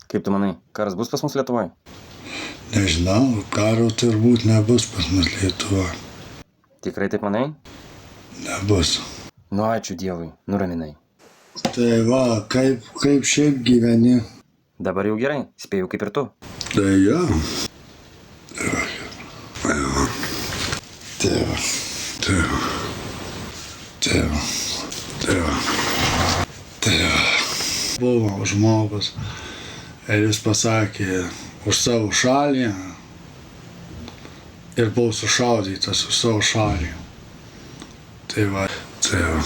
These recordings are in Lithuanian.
Kaip tu manai, karas bus pas mus Lietuvoje? Nežinau, karo turbūt nebus pas mus Lietuvoje. Tikrai taip manai? Nebus. Nu, ačiū Dievui, nuraminai. Tai va, kaip šiaip gyveni? Dabar jau gerai, spėjau kaip ir tu. Tai jo. Tėva. Buvo žmogus ir jis pasakė už savo šalį ir buvo sušaudytas už savo šalį. Tai va, tėva.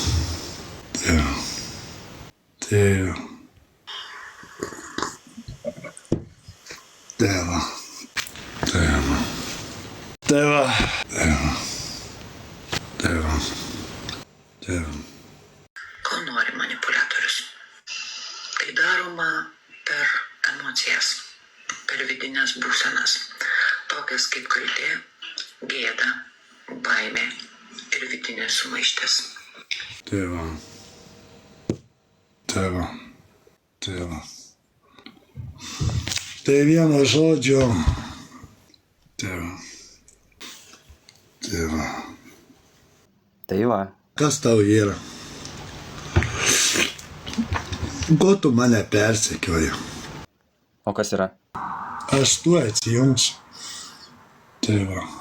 Ko nori manipuliatorius? Tai daroma per emocijas, per vidinės būsenas, tokias kaip kaltė, gėda, baimė ir vidinė sumaištis. Tėva. Tai vieno žodžio. Tėva. Tai va. Kas tau yra? Ko tu mane persekioji? O kas yra? Aš tuoj atsijungsiu. Tėva.